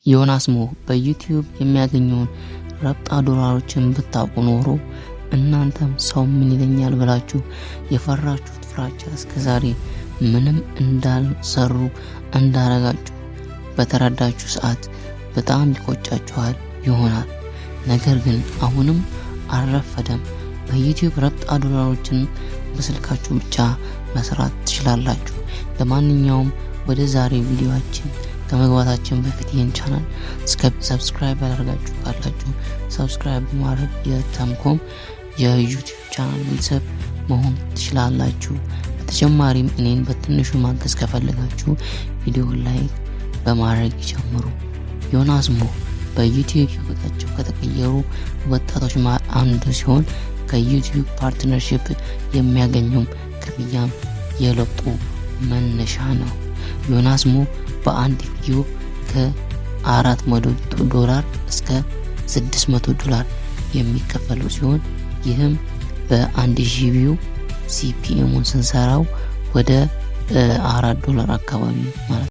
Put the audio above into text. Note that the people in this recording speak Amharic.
ዮናስ ሞ በዩቲዩብ የሚያገኘውን ረብጣ ዶላሮችን ብታውቁ ኖሮ እናንተም ሰው ምን ይለኛል ብላችሁ የፈራችሁት ፍራቻ እስከዛሬ ምንም እንዳልሰሩ እንዳረጋችሁ በተረዳችሁ ሰዓት በጣም ይቆጫችኋል ይሆናል። ነገር ግን አሁንም አልረፈደም። በዩቲዩብ ረብጣ ዶላሮችን በስልካችሁ ብቻ መስራት ትችላላችሁ። ለማንኛውም ወደ ዛሬ ቪዲዮአችን ከመግባታችን በፊት ይህን ቻናል ሰብስክራይብ ያደርጋችሁ ካላችሁ ሰብስክራይብ በማድረግ የተምኮም የዩቲዩብ ቻናል ቤተሰብ መሆን ትችላላችሁ። በተጨማሪም እኔን በትንሹ ማገዝ ከፈለጋችሁ ቪዲዮ ላይክ በማድረግ ይጀምሩ። ዮናስ ሞ በዩቲዩብ ህይወታቸው ከተቀየሩ ወጣቶች አንዱ ሲሆን ከዩቲዩብ ፓርትነርሺፕ የሚያገኘው ክፍያም የለውጡ መነሻ ነው። ዮናስ ሞ በአንድ ቪዲዮ ከ$400 እስከ $600 የሚከፈለው ሲሆን ይህም በ1000 ቪው ሲፒኤሙን ስንሰራው ወደ $4 አካባቢ ማለት